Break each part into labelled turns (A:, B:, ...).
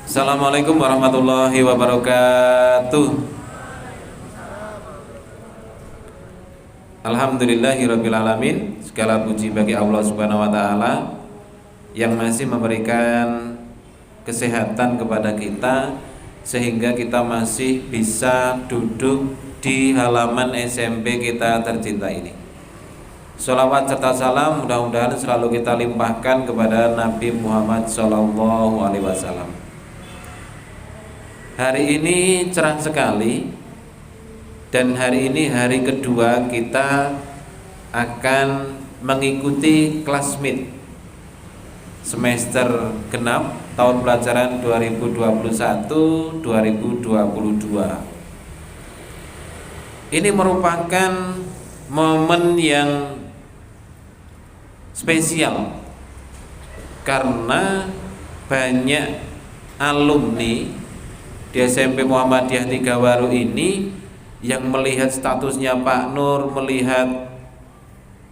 A: Assalamualaikum warahmatullahi wabarakatuh. Alhamdulillahirrabbilalamin. Segala puji bagi Allah subhanahu wa ta'ala yang masih memberikan kesehatan kepada kita, sehingga kita masih bisa duduk di halaman SMP kita tercinta ini. Sholawat serta salam mudah-mudahan selalu kita limpahkan kepada Nabi Muhammad SAW. Hari ini cerah sekali, dan hari ini hari kedua kita akan mengikuti kelas MIT semester genap tahun pelajaran 2021-2022. Ini merupakan momen yang spesial karena banyak alumni di SMP Muhammadiyah Tiga Waru ini yang melihat statusnya Pak Nur, melihat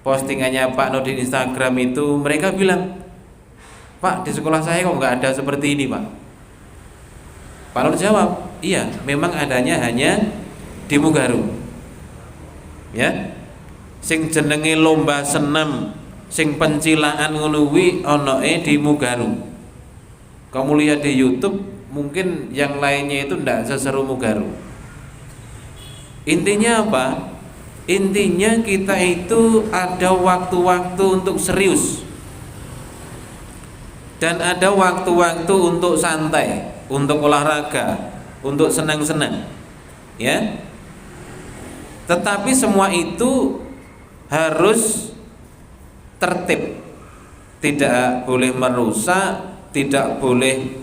A: postingannya Pak Nur di Instagram itu, mereka bilang, "Pak, di sekolah saya kok nggak ada seperti ini, Pak." Pak Nur jawab, "Iya, memang adanya hanya di Mugaru. Ya, sing jenenge lomba senam, sing pencilaan ngono kuwi onoke di Mugaru. Kamu lihat di YouTube, mungkin yang lainnya itu ndak seseru Mugaru." Intinya apa? Intinya kita itu ada waktu-waktu untuk serius dan ada waktu-waktu untuk santai, untuk olahraga, untuk senang-senang, ya. Tetapi semua itu harus tertib, tidak boleh merusak, tidak boleh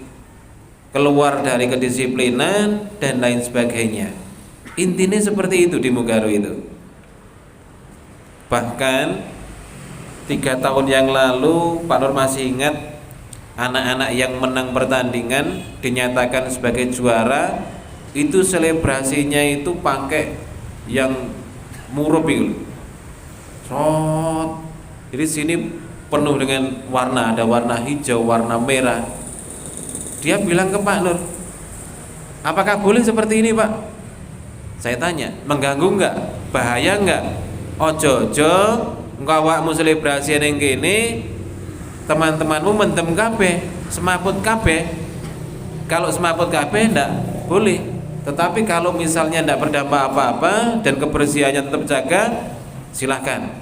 A: keluar dari kedisiplinan dan lain sebagainya. Intinya seperti itu di Mugaru itu. Bahkan 3 tahun yang lalu Pak Nur masih ingat, anak-anak yang menang pertandingan dinyatakan sebagai juara, itu selebrasinya itu pakai yang murup itu. Jadi sini penuh dengan warna, ada warna hijau, warna merah. Dia bilang ke Pak Nur, "Apakah boleh seperti ini, Pak?" Saya tanya, "Mengganggu enggak? Bahaya enggak?" "Ojo-ojo engko awakmu selebrasi ning kene, teman-temanmu mendem kabeh, semaput kabeh." Kalau semaput kabeh enggak boleh. Tetapi kalau misalnya enggak berdampak apa-apa dan kebersihannya tetap jaga, silahkan.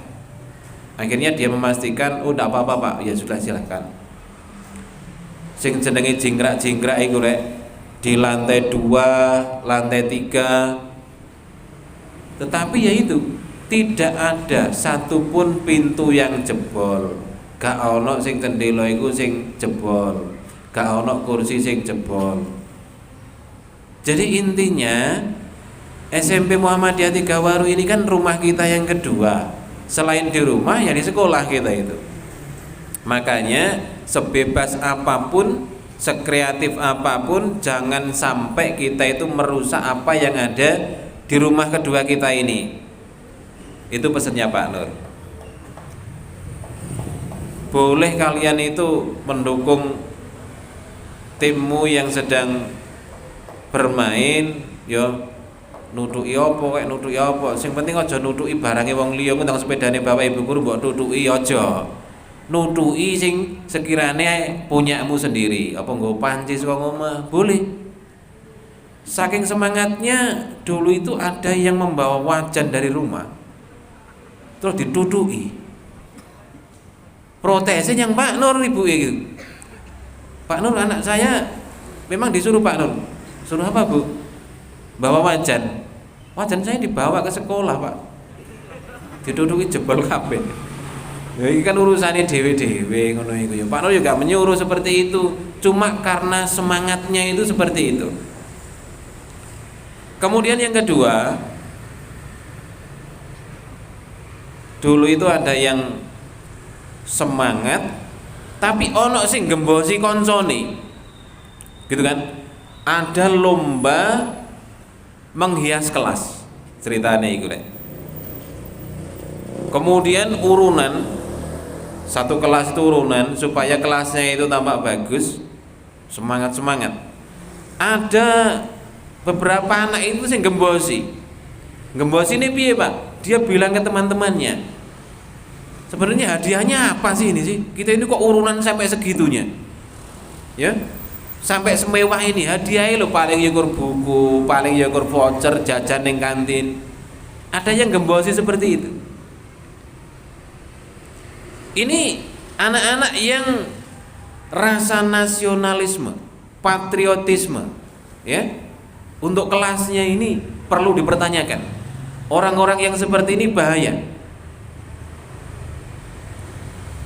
A: Akhirnya dia memastikan, "Oh, enggak apa-apa, Pak." "Ya sudah, silahkan." Sing jenenge jingkrak-jingkrak iku rek di lantai 2, lantai 3. Tetapi ya itu, tidak ada satupun pintu yang jebol. Gak ono sing cendela iku sing jebol, gak ono kursi sing jebol. Jadi intinya SMP Muhammadiyah Tiga Waru ini kan rumah kita yang kedua. Selain di rumah ya di sekolah kita itu. Makanya sebebas apapun, sekreatif apapun, jangan sampai kita itu merusak apa yang ada di rumah kedua kita ini. Itu pesannya Pak Nur. Boleh kalian itu mendukung timmu yang sedang bermain, yo nutuki apa kayak nutuki apa. Sing penting aja nutuki barange wong liya, ku nang sepedane bapak ibu guru mbok nutuki aja. Nutuki sing sekiranya punyamu sendiri. Apa nggo panci saka omah, boleh. Saking semangatnya dulu itu ada yang membawa wajan dari rumah terus ditutuki. Protesnya yang Pak Nur ibu gitu. "Pak Nur, anak saya memang disuruh Pak Nur." "Suruh apa, Bu?" "Bawa wajan." "Wajan saya dibawa ke sekolah, Pak." Ditutuki jebol kabeh. Ya ini kan urusannya dewe-dewe ngono iku ya. Pak Nur juga menyuruh seperti itu, cuma karena semangatnya itu seperti itu. Kemudian yang kedua, dulu itu ada yang semangat tapi ono sing gembosi koncone. Gitu kan? Ada lomba menghias kelas. Ceritanya iku rek. Kemudian urunan, satu kelas itu urunan supaya kelasnya itu tampak bagus, semangat-semangat. ada beberapa anak itu sing gembosi. Gembosi ini piye, Pak? Dia bilang ke teman-temannya, sebenarnya hadiahnya apa sih ini sih? Kita ini kok urunan sampai segitunya. Ya. Sampai semewah ini hadiahnya lo paling yukur buku, paling yukur voucher jajan ning kantin. Ada yang gembosi seperti itu. Ini anak-anak yang rasa nasionalisme, patriotisme, ya, untuk kelasnya ini perlu dipertanyakan. Orang-orang yang seperti ini bahaya.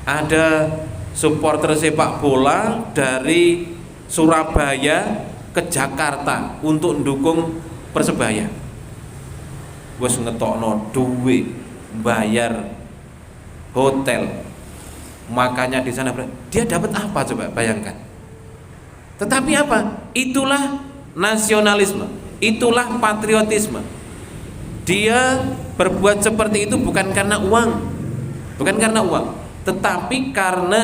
A: Ada supporter sepak bola dari Surabaya ke Jakarta untuk mendukung Persebaya. Wes ngetokno duit, bayar hotel, makanya di sana dia dapat apa coba bayangkan. Tetapi apa? Itulah nasionalisme, itulah patriotisme. Dia berbuat seperti itu bukan karena uang, tetapi karena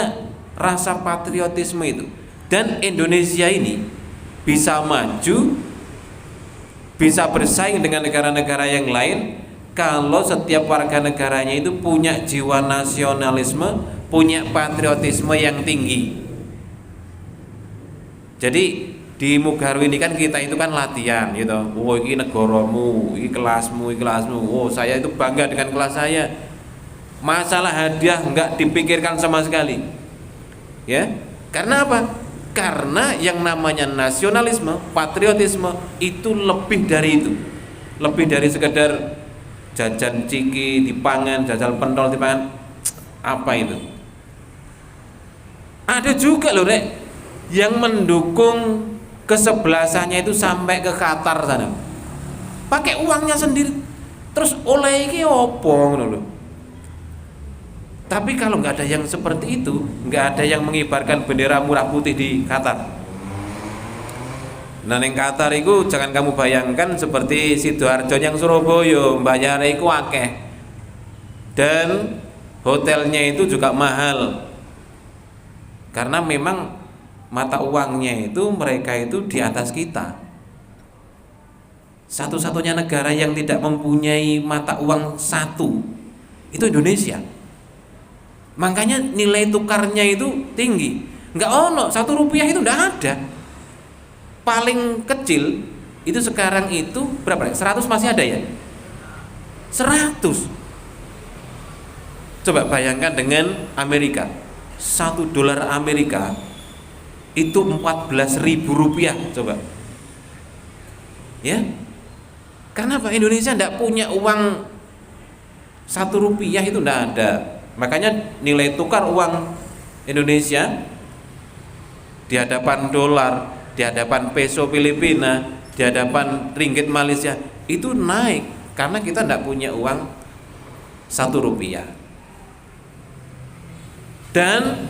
A: rasa patriotisme itu. Dan Indonesia ini bisa maju, bisa bersaing dengan negara-negara yang lain kalau setiap warga negaranya itu punya jiwa nasionalisme, punya patriotisme yang tinggi. Jadi di Mugarwi ini kan kita itu kan latihan gitu. Oh, ini negaramu, ini kelasmu, ini kelasmu. Oh, saya itu bangga dengan kelas saya. Masalah hadiah enggak dipikirkan sama sekali. Ya. Karena apa? Karena yang namanya nasionalisme, patriotisme itu lebih dari itu. Lebih dari sekedar jajan ciki dipangan, jajal pentol dipangan. Apa itu? Ada juga loh, Rek, yang mendukung kesebelasannya itu sampai ke Qatar sana. Pakai uangnya sendiri. Terus oleh iki opo ngono lho. Tapi kalau nggak ada yang seperti itu, nggak ada yang mengibarkan bendera merah putih di Qatar. Nah, yang Qatar itu jangan kamu bayangkan seperti Sidoarjo yang Surabaya, bayar itu akeh. Dan hotelnya itu juga mahal. Karena memang mata uangnya itu mereka itu di atas kita. Satu-satunya negara yang tidak mempunyai mata uang satu itu Indonesia. Makanya nilai tukarnya itu tinggi. Enggak ono, 1 rupiah itu enggak ada. Paling kecil itu sekarang itu berapa? 100 masih ada ya? 100. Coba bayangkan dengan Amerika. 1 dolar Amerika itu 14.000 rupiah, coba. Ya? Karena apa? Indonesia enggak punya uang 1 rupiah itu enggak ada. Makanya nilai tukar uang Indonesia di hadapan dolar, di hadapan peso Filipina, di hadapan ringgit Malaysia itu naik karena kita tidak punya uang 1 rupiah. Dan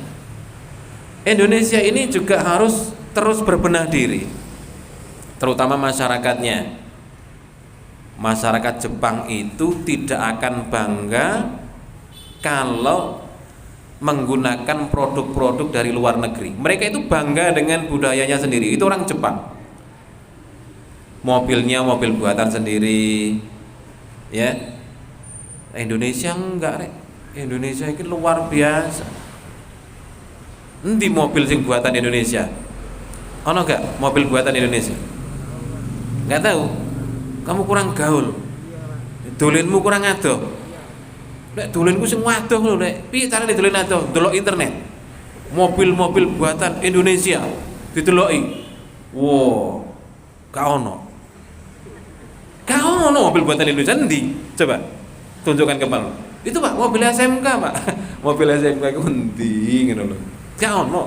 A: Indonesia ini juga harus terus berbenah diri, terutama masyarakatnya. Masyarakat Jepang itu tidak akan bangga kalau menggunakan produk-produk dari luar negeri. Mereka itu bangga dengan budayanya sendiri. Itu orang Jepang. Mobilnya mobil buatan sendiri. Ya. Indonesia enggak, Rek. Indonesia itu luar biasa. Endi mobil sing buatan Indonesia? Ono enggak mobil buatan Indonesia? Enggak tahu. Kamu kurang gaul. Dolenmu kurang adoh. Nek dolenku sing waduh lho, Nek. Piye carane dolen adoh? Delok internet. Mobil-mobil buatan Indonesia dideloki. Wow. Gak ono. Gak ono mobil buatan Indonesia endi? Coba tunjukkan ke Pak. Itu Pak, mobil SMK, Pak. Mobil SMK ku endi ngono lho. Gak ono.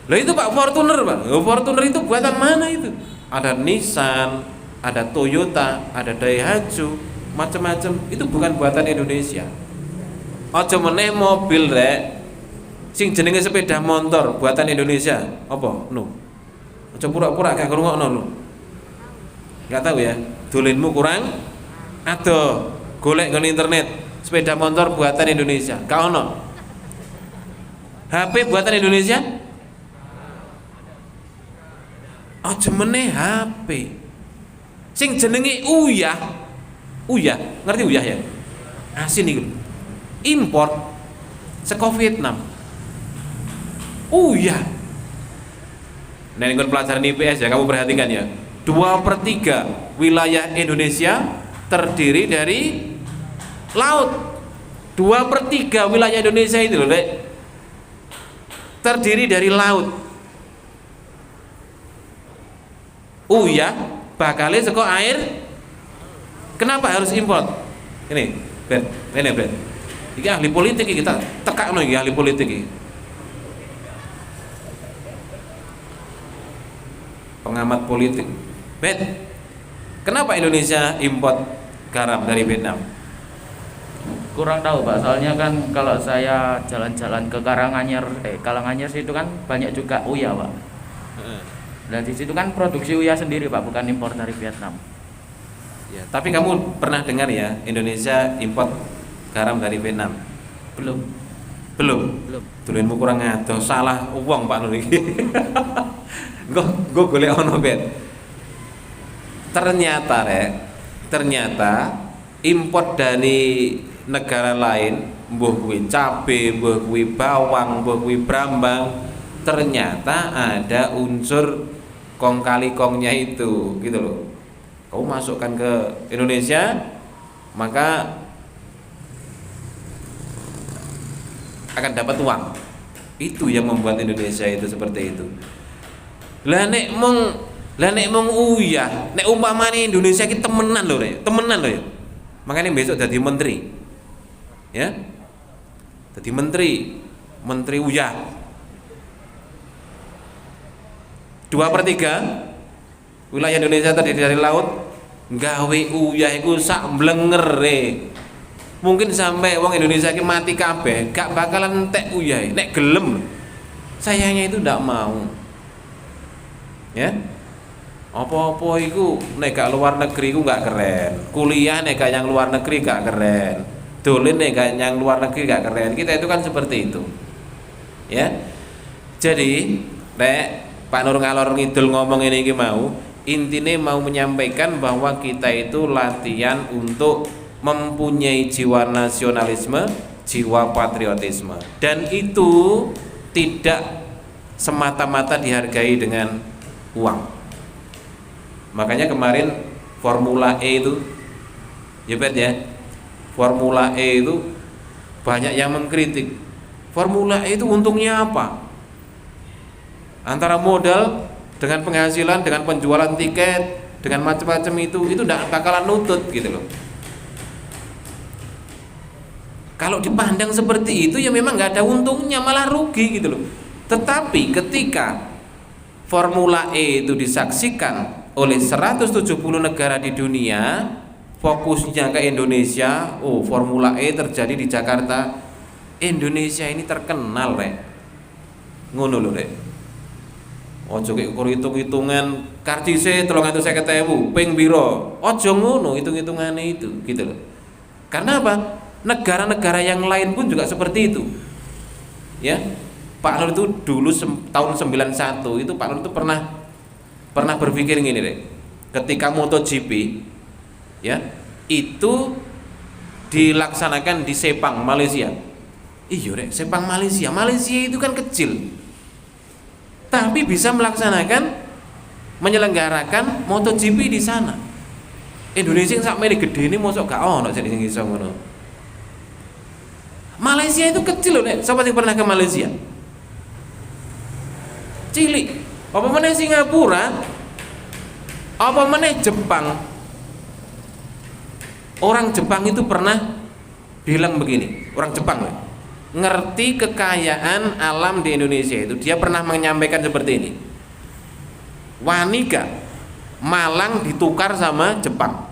A: Lah itu Pak Fortuner, Pak. Fortuner itu buatan mana itu? Ada Nissan, ada Toyota, ada Daihatsu, macam-macam. Itu bukan buatan Indonesia. Aja meneh mobil, Rek, sing jenenge sepeda motor buatan Indonesia. Apa? No. Aja pura-pura gak ngrungokno lho. Enggak tahu ya. Dolenmu kurang adoh. Golek nang internet sepeda motor buatan Indonesia. Gak ono. HP buatan Indonesia? aja meneh HP. Sing jenenge uyah. Uyah, ngerti uyah ya? Asin iku. Import saka Vietnam. Uyah. Nah, ini pelajaran IPS ya, kamu perhatikan ya. 2/3 wilayah Indonesia terdiri dari laut. 2/3 wilayah Indonesia itu loh, terdiri dari laut. Uyah bakale saka air. Kenapa harus import? Ini, Ben. Ini ahli politik kita tekakno iki ahli politik iki. Pengamat politik. Ben. Kenapa Indonesia import garam dari Vietnam?
B: Kurang tahu Pak, soalnya kan kalau saya jalan-jalan ke Karanganyar itu kan banyak juga uyah Pak. Dan di situ kan produksi uyah sendiri Pak, bukan impor dari Vietnam.
A: Ya, tapi kamu pernah dengar ya Indonesia import garam dari Vietnam?
B: Belum.
A: Dolenmu kurang ngadoh, salah uang Pak Nur iki. Gue golek ono Ben. Ternyata import dari negara lain, mbuh kuwi cabe, mbuh kuwi bawang, mbuh kuwi brambang, ternyata ada unsur kong kali kongnya itu, gitu loh. Kamu masukkan ke Indonesia, maka akan dapat uang. Itu yang membuat Indonesia itu seperti itu. Lah nek mong uyah, nek umpamane Indonesia iki temenan lho ya. Makanya besok jadi menteri. Ya. Jadi menteri uyah. 2/3 wilayah Indonesia terdiri dari laut, gawe uyah iku sak mblengere. Mungkin sampai wong Indonesia iki mati kabeh, gak bakalan entek uyah. Nek gelem. Sayangnya itu ndak mau. Ya. Apa-apa iku nek gak luar negeri iku gak keren. Kuliah nek gak yang luar negeri gak keren. Dolen nek gak yang luar negeri gak keren. Kita itu kan seperti itu. Ya. Jadi, nek Pak Nur ngalor ngidul ngomong ini iki mau, intinya mau menyampaikan bahwa kita itu latihan untuk mempunyai jiwa nasionalisme, jiwa patriotisme, dan itu tidak semata-mata dihargai dengan uang. Makanya kemarin Formula E itu, ya Bet ya, Formula E itu banyak yang mengkritik. Formula E itu untungnya apa? Antara modal dengan penghasilan, dengan penjualan tiket, dengan macam-macam itu tidak bakalan nutut gitu loh. Kalau dipandang seperti itu ya memang nggak ada untungnya, malah rugi gitu loh. Tetapi ketika Formula E itu disaksikan oleh 170 negara di dunia, fokusnya ke Indonesia, Formula E terjadi di Jakarta, Indonesia ini terkenal ngono lho ojo kek ukur hitung-hitungan karcise 350.000 ping piro, ojo ngono hitung-hitungane itu gitu loh. Karena apa? Negara-negara yang lain pun juga seperti itu. Ya. Pak Nur itu dulu tahun 91 itu Pak Nur itu pernah berpikir gini deh. Ketika MotoGP ya, itu dilaksanakan di Sepang, Malaysia. Iya deh, Sepang Malaysia. Malaysia itu kan kecil. Tapi bisa menyelenggarakan MotoGP di sana. Indonesia yang sampai gede ini mosok gak ono jadi sing iso ngono. Malaysia itu kecil loh, siapa yang pernah ke Malaysia? Cilik. Apa meneh Singapura? Apa meneh Jepang? Orang Jepang itu pernah bilang begini, orang Jepang loh, ngerti kekayaan alam di Indonesia itu, dia pernah menyampaikan seperti ini. Wani gak Malang ditukar sama Jepang.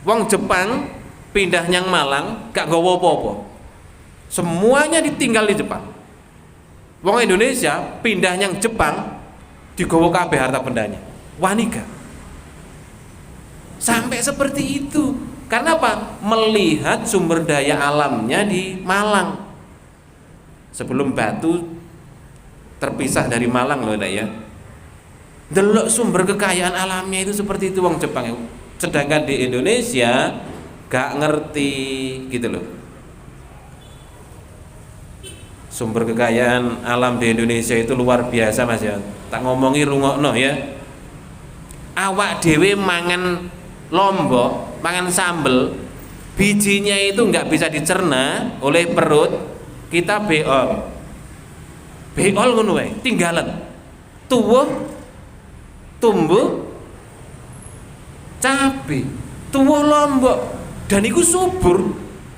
A: Wong Jepang pindah nyang Malang gak nggawa apa-apa. Semuanya ditinggal di Jepang. Wong Indonesia pindah nyang Jepang digawa kabeh harta bendanya. Wani gak? Sampai seperti itu. Karena apa? Melihat sumber daya alamnya di Malang. Sebelum Batu terpisah dari Malang loh ya. delok sumber kekayaan alamnya itu seperti itu wong Jepang. Sedangkan di Indonesia gak ngerti gitu loh. Sumber kekayaan alam di Indonesia itu luar biasa Mas ya. Tak ngomongi rungokno ya. Awak dhewe mangan lombok, mangan sambel, bijinya itu nggak bisa dicerna oleh perut, kita beol. Beol ngono wae, tinggalan. Tuwuh tumbuh cabe, tuwuh lombok dan iku subur.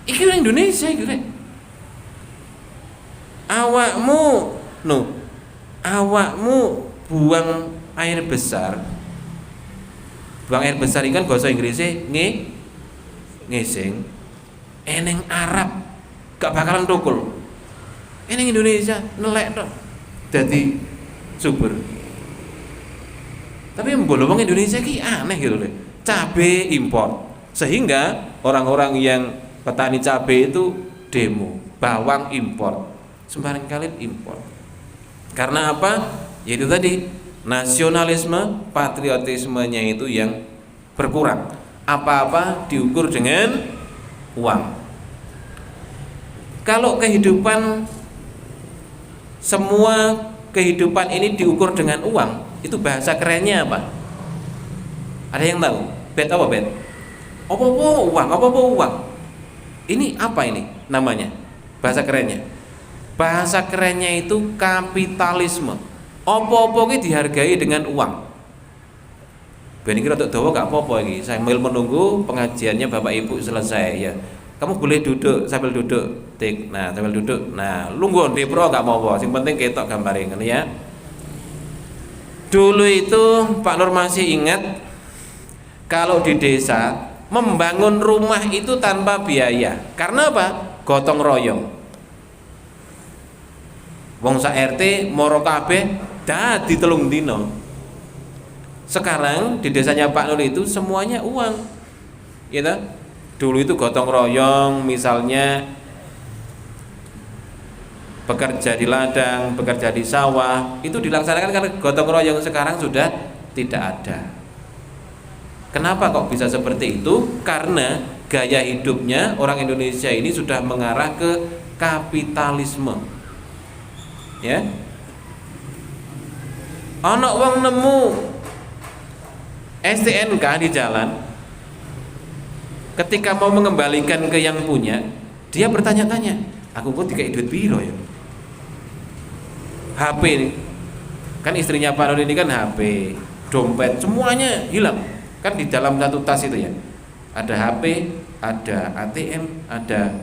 A: Iki nang Indonesia iki rek. Awakmu buang air besar. Buang air besar ikan bahasa Inggrisnya ngesing. Eneng Arab gak bakalan tukul. Eneng Indonesia nelek tok. Dadi subur. Tapi mbolo wong Indonesia ki aneh gitu loh. Cabe impor. Sehingga orang-orang yang petani cabe itu demo, bawang impor. Sembarang kali impor. Karena apa? Yaitu tadi nasionalisme, patriotismenya itu yang berkurang. Apa-apa diukur dengan uang. Kalau semua kehidupan ini diukur dengan uang, itu bahasa kerennya apa? Ada yang tahu? Bet apa bet? Apa-apa uang. Ini apa ini namanya? Bahasa kerennya. Bahasa kerennya itu kapitalisme. Apa-apa ki dihargai dengan uang. Ben iki rada dawa gak apa-apa iki. Sambil menunggu pengajiannya Bapak Ibu selesai ya. Kamu boleh duduk sambil duduk. Tik. Nah, sambil duduk. Nah, lungguh depro gak apa-apa. Sing penting ketok gambare ngene ya. Dulu itu Pak Nur masih ingat kalau di desa membangun rumah itu tanpa biaya. Karena apa? Gotong royong. Wong sak RT moro kabeh dadi 3 dino. Sekarang di desanya Pak Nur itu semuanya uang. Ya toh? Dulu itu gotong royong, misalnya bekerja di ladang, bekerja di sawah, itu dilaksanakan karena gotong royong. Sekarang sudah tidak ada. Kenapa kok bisa seperti itu? Karena gaya hidupnya orang Indonesia ini sudah mengarah ke kapitalisme. Ya, ana wong nemu STNK di jalan, ketika mau mengembalikan ke yang punya, dia bertanya-tanya, aku kok dikai duit piro ya? HP ini, kan istrinya Pak Nur ini kan HP, dompet, semuanya hilang. Kan di dalam satu tas itu ya, ada HP, ada ATM, ada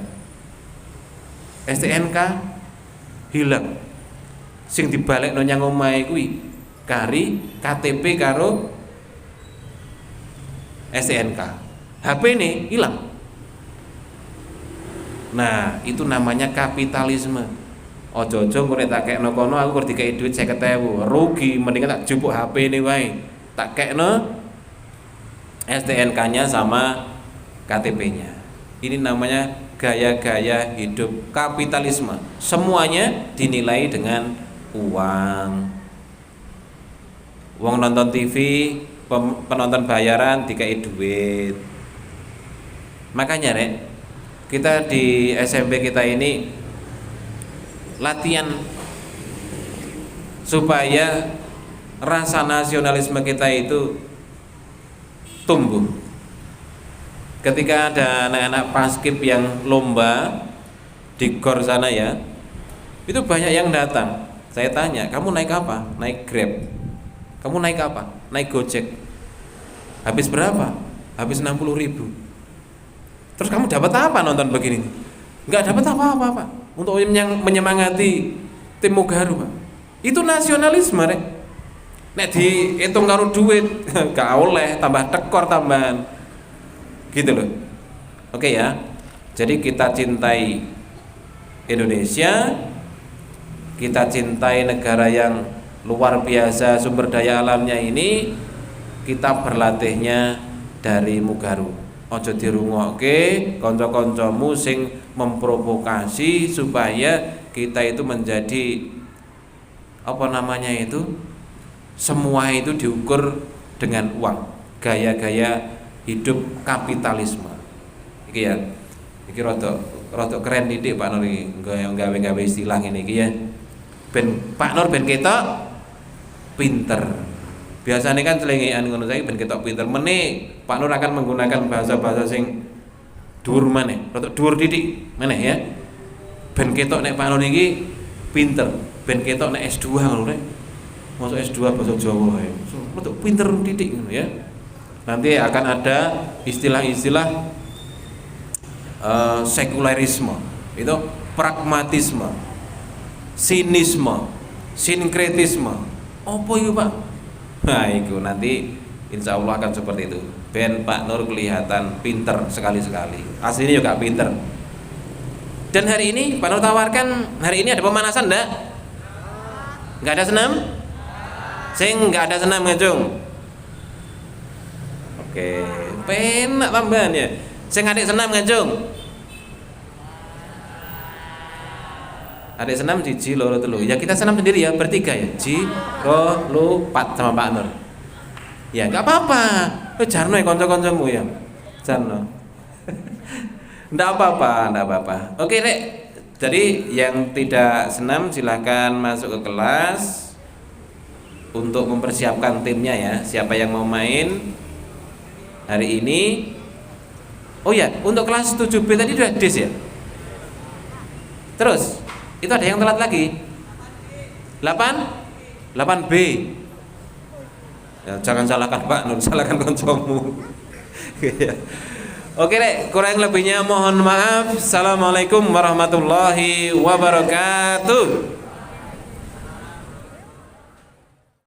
A: STNK, hilang. Sing dibalik nonyang omahe kuwi kari KTP karo STNK. HP ini hilang. Nah, itu namanya kapitalisme. Ojo-ojo nek tak kekno kono aku kur dikei duit 50.000, rugi, mendingan tak jupuk HP ini wae. Tak kekno STNK-nya sama KTP-nya. Ini namanya gaya-gaya hidup kapitalisme. Semuanya dinilai dengan uang. Wong nonton TV, penonton bayaran dikai duit. Makanya rek, kita di SMP kita ini latihan supaya rasa nasionalisme kita itu tumbuh. Ketika ada anak-anak paskib yang lomba di gor sana ya, itu banyak yang datang. Saya tanya, kamu naik apa? Naik Grab. Kamu naik apa? Naik Gojek. Habis berapa? Habis 60.000. Terus kamu dapat apa nonton begini? Enggak dapat apa-apa, Pak. Untuk menyemangati tim Mugaru, Pak. Itu nasionalisme, rek. Nek dihitung karo duit, gak oleh, tambah tekor tambahan. Gitu loh. Oke ya. Jadi kita cintai Indonesia, kita cintai negara yang luar biasa sumber daya alamnya ini, kita berlatihnya dari Mugaru. Ojo dirungokke kanca-kancamu sing memprovokasi supaya kita itu menjadi apa namanya itu? semua itu diukur dengan uang, gaya-gaya hidup kapitalisme. Iki ya, iki rada keren didik Pak Nur iki, gawe istilah ngene iki ya. Ben Pak Nur ben ketok pinter. Biasanya kan celengekan ngono saiki ben ketok pinter. Meneh Pak Nur akan menggunakan bahasa-bahasa sing dhuwur maneh, rada dhuwur didik maneh ya. Ben ketok nek Pak Nur iki pinter, ben ketok nek S2 ngono rek. Masuk S2 bahasa Jawa ya. Rada pinter didik ngono ya. Nanti akan ada istilah-istilah sekularisme, itu pragmatisme, sinisme, sinkretisme. Apa itu Pak? Nah itu nanti insya Allah akan seperti itu. Ben Pak Nur kelihatan pinter sekali-sekali. Aslinya juga pinter. Dan hari ini Pak Nur tawarkan, hari ini ada pemanasan enggak? Enggak ada senam? Enggak ada senam ngajung. Oke, penak tambahannya. Sing adik senam ngajung. Adik senam jiji loro telu. Ya kita senam sendiri ya, bertiga ya. Ji, ro, lu, pat sama Pak Nur. Ya enggak apa-apa. Jarno ya kanca-kancamu ya. Jarno. Enggak apa-apa. Oke, Rek. Jadi yang tidak senam silahkan masuk ke kelas untuk mempersiapkan timnya ya. Siapa yang mau main hari ini. Oh ya, untuk kelas 7B tadi sudah dis ya. Terus itu ada yang telat lagi 8B ya, jangan salahkan Pak Nur, salahkan koncomu. Oke deh, kurang lebihnya mohon maaf. Assalamualaikum warahmatullahi wabarakatuh.